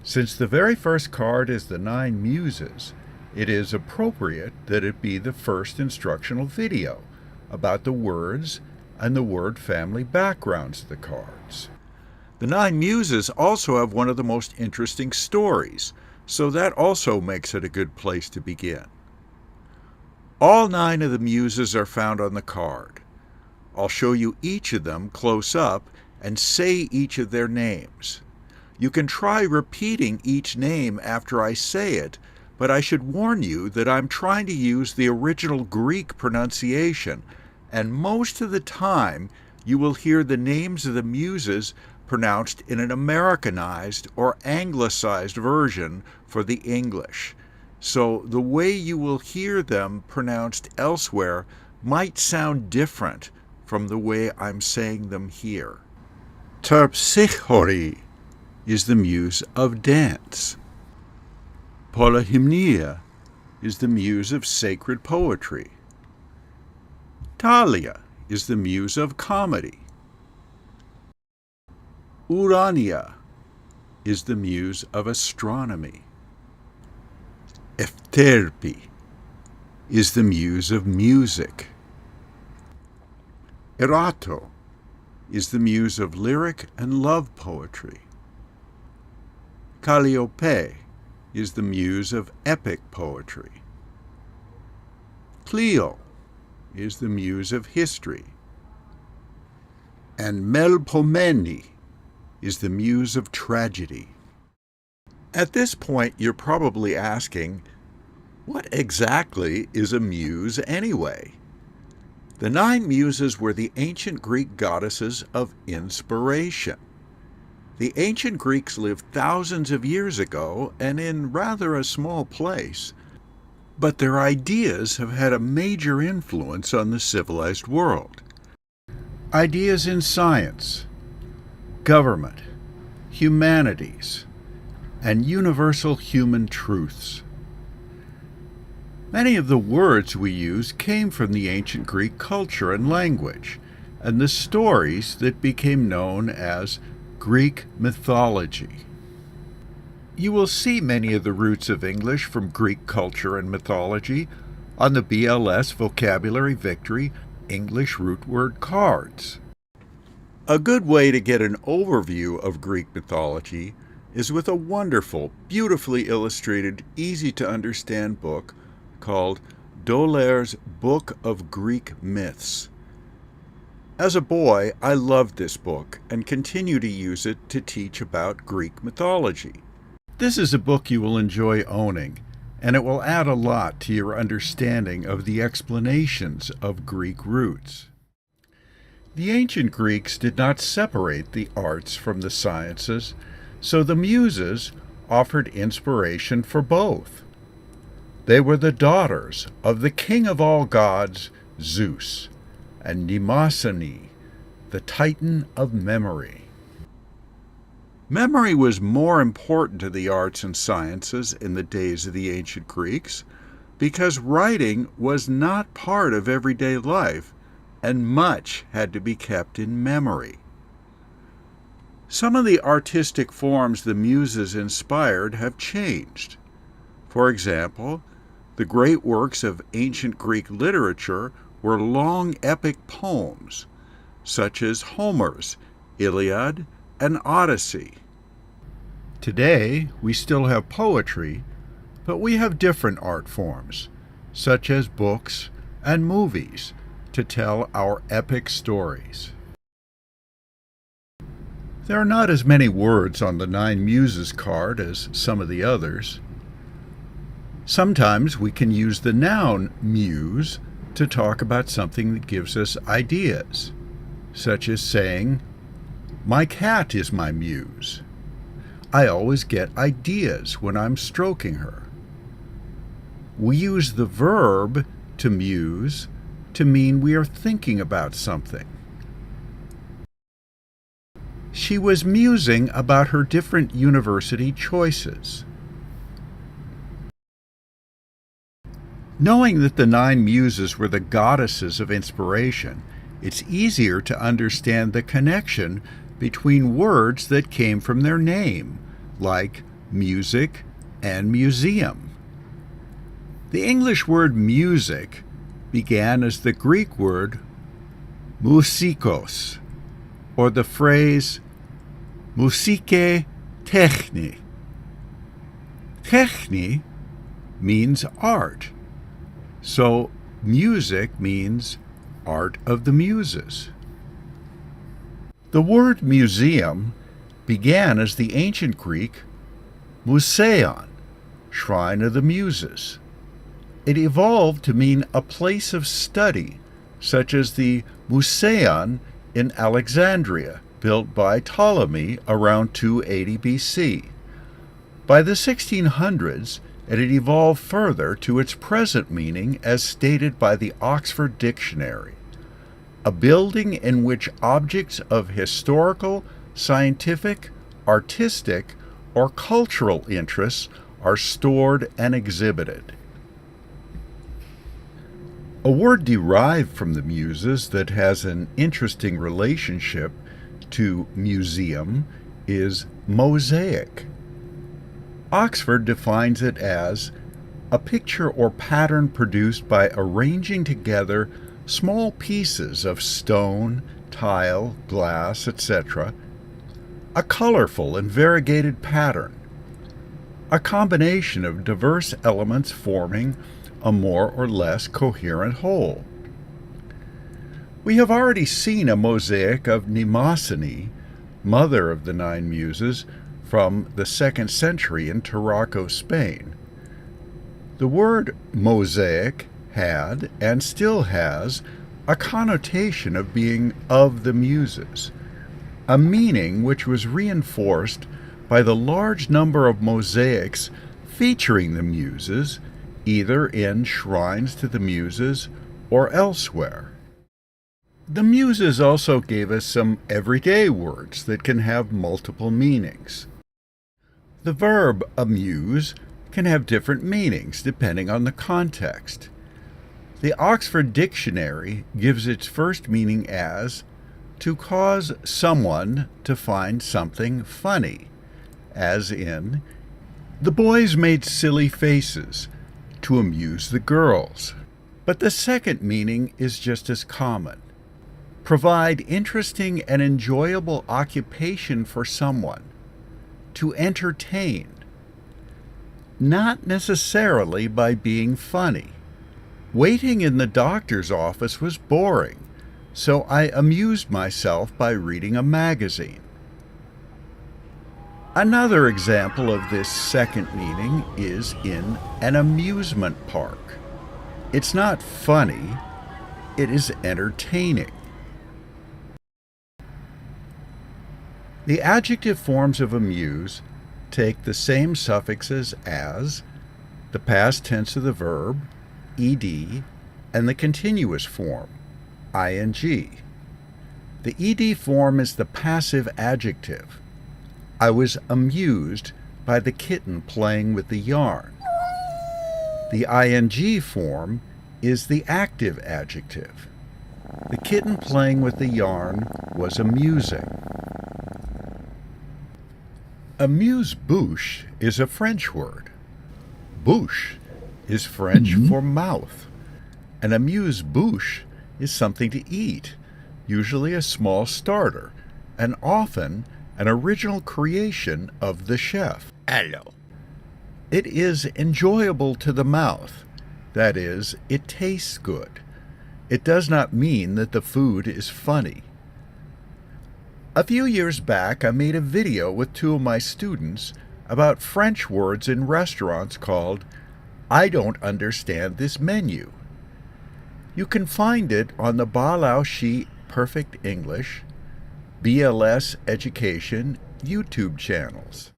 Since the very first card is the Nine Muses, it is appropriate that it be the first instructional video about the words and the word family backgrounds of the cards. The Nine Muses also have one of the most interesting stories, so that also makes it a good place to begin. All 9 of the Muses are found on the card. I'll show you each of them close up and say each of their names. You can try repeating each name after I say it, but I should warn you that I'm trying to use the original Greek pronunciation, and most of the time you will hear the names of the Muses pronounced in an Americanized or anglicized version for the English. So the way you will hear them pronounced elsewhere might sound different from the way I'm saying them here. Terpsichore is the muse of dance. Polyhymnia is the muse of sacred poetry. Thalia is the muse of comedy. Urania is the muse of astronomy. Efterpi is the muse of music. Erato is the muse of lyric and love poetry. Calliope is the muse of epic poetry. Clio is the muse of history. And Melpomene is the muse of tragedy. At this point, you're probably asking, what exactly is a muse anyway? The 9 Muses were the ancient Greek goddesses of inspiration. The ancient Greeks lived thousands of years ago and in rather a small place, but their ideas have had a major influence on the civilized world. Ideas in science, government, humanities, and universal human truths. Many of the words we use came from the ancient Greek culture and language, and the stories that became known as Greek mythology. You will see many of the roots of English from Greek culture and mythology on the BLS Vocabulary Victory English root word cards. A good way to get an overview of Greek mythology is with a wonderful, beautifully illustrated, easy-to-understand book called Doller's Book of Greek Myths. As a boy, I loved this book and continue to use it to teach about Greek mythology. This is a book you will enjoy owning, and it will add a lot to your understanding of the explanations of Greek roots. The ancient Greeks did not separate the arts from the sciences, so the Muses offered inspiration for both. They were the daughters of the king of all gods, Zeus, and Mnemosyne, the titan of memory. Memory was more important to the arts and sciences in the days of the ancient Greeks because writing was not part of everyday life and much had to be kept in memory. Some of the artistic forms the Muses inspired have changed. For example, the great works of ancient Greek literature were long epic poems, such as Homer's Iliad and Odyssey. Today, we still have poetry, but we have different art forms, such as books and movies, to tell our epic stories. There are not as many words on the Nine Muses card as some of the others. Sometimes we can use the noun muse to talk about something that gives us ideas, such as saying, "My cat is my muse. I always get ideas when I'm stroking her." We use the verb to muse to mean we are thinking about something. She was musing about her different university choices. Knowing that the Nine Muses were the goddesses of inspiration, it's easier to understand the connection between words that came from their name, like music, and museum. The English word music began as the Greek word musikos, or the phrase musike techni. Techni means art, so music means art of the muses. The word museum began as the ancient Greek museion, shrine of the muses. It evolved to mean a place of study, such as the Museion in Alexandria, built by Ptolemy around 280 BC. By the 1600s, it had evolved further to its present meaning as stated by the Oxford Dictionary: a building in which objects of historical, scientific, artistic, or cultural interests are stored and exhibited. A word derived from the Muses that has an interesting relationship to museum is mosaic. Oxford defines it as a picture or pattern produced by arranging together small pieces of stone, tile, glass, etc., a colorful and variegated pattern, a combination of diverse elements forming a more or less coherent whole. We have already seen a mosaic of Mnemosyne, mother of the Nine Muses, from the 2nd century in Tarraco, Spain. The word mosaic had, and still has, a connotation of being of the Muses, a meaning which was reinforced by the large number of mosaics featuring the Muses, either in shrines to the Muses or elsewhere. The Muses also gave us some everyday words that can have multiple meanings. The verb amuse can have different meanings depending on the context. The Oxford Dictionary gives its first meaning as to cause someone to find something funny, as in, the boys made silly faces to amuse the girls. But the second meaning is just as common: provide interesting and enjoyable occupation for someone, to entertain, not necessarily by being funny. Waiting in the doctor's office was boring, so I amused myself by reading a magazine. Another example of this second meaning is in an amusement park. It's not funny, it is entertaining. The adjective forms of amuse take the same suffixes as the past tense of the verb, ed, and the continuous form, ing. The ed form is the passive adjective. I was amused by the kitten playing with the yarn. The ing form is the active adjective. The kitten playing with the yarn was amusing. Amuse-bouche is a French word. Bouche is French for mouth. An amuse-bouche is something to eat, usually a small starter, and often an original creation of the chef. Hello. It is enjoyable to the mouth. That is, it tastes good. It does not mean that the food is funny. A few years back, I made a video with two of my students about French words in restaurants called "I Don't Understand This Menu." You can find it on the Balao Perfect English, BLS Education YouTube channels.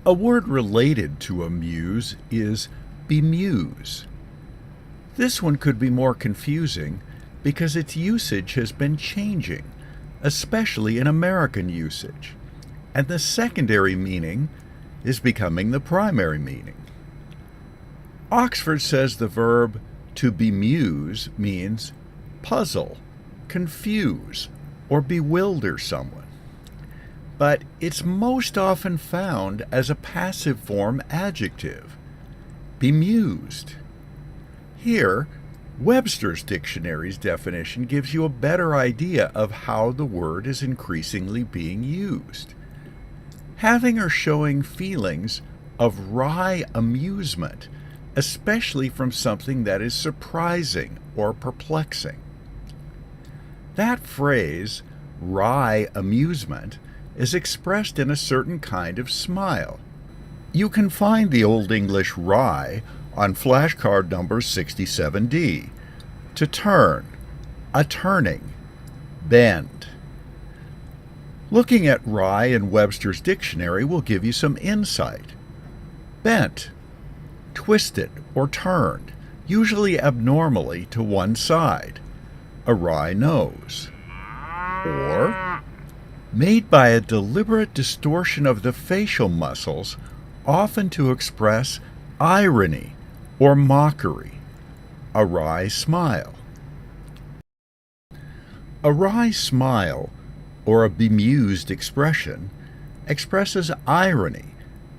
A word related to amuse is bemuse. This one could be more confusing because its usage has been changing, especially in American usage, and the secondary meaning is becoming the primary meaning. Oxford says the verb to bemuse means puzzle, confuse, or bewilder someone. but it's most often found as a passive form adjective. Bemused. Here, Webster's dictionary's definition gives you a better idea of how the word is increasingly being used. Having or showing feelings of wry amusement, especially from something that is surprising or perplexing. That phrase, wry amusement, is expressed in a certain kind of smile. You can find the Old English wry on flashcard number 67D. To turn, a turning, bend. Looking at wry in Webster's dictionary will give you some insight. Bent, twisted or turned, usually abnormally to one side. A wry nose. Or made by a deliberate distortion of the facial muscles, often to express irony or mockery. A wry smile. A wry smile, or a bemused expression, expresses irony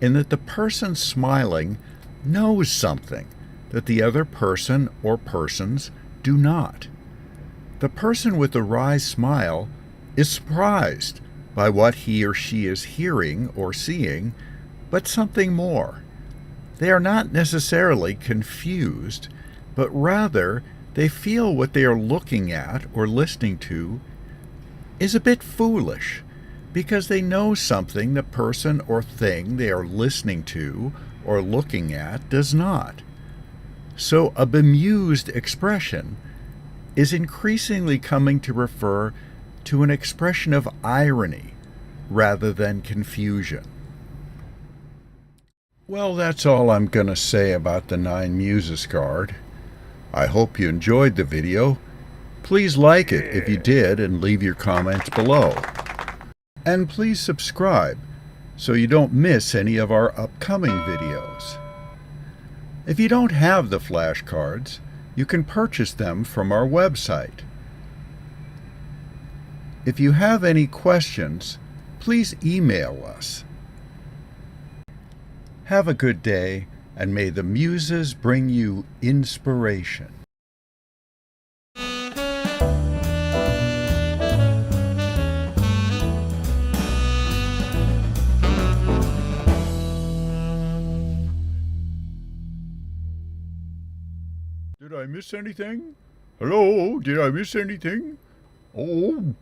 in that the person smiling knows something that the other person or persons do not. The person with the wry smile is surprised by what he or she is hearing or seeing, but something more. They are not necessarily confused, but rather they feel what they are looking at or listening to is a bit foolish, because they know something the person or thing they are listening to or looking at does not. So a bemused expression is increasingly coming to refer to an expression of irony rather than confusion. Well, that's all I'm going to say about the Nine Muses card. I hope you enjoyed the video. Please like it if you did and leave your comments below. And please subscribe so you don't miss any of our upcoming videos. If you don't have the flashcards, you can purchase them from our website. If you have any questions, please email us. Have a good day, and may the Muses bring you inspiration. Did I miss anything? Hello, did I miss anything? Oh,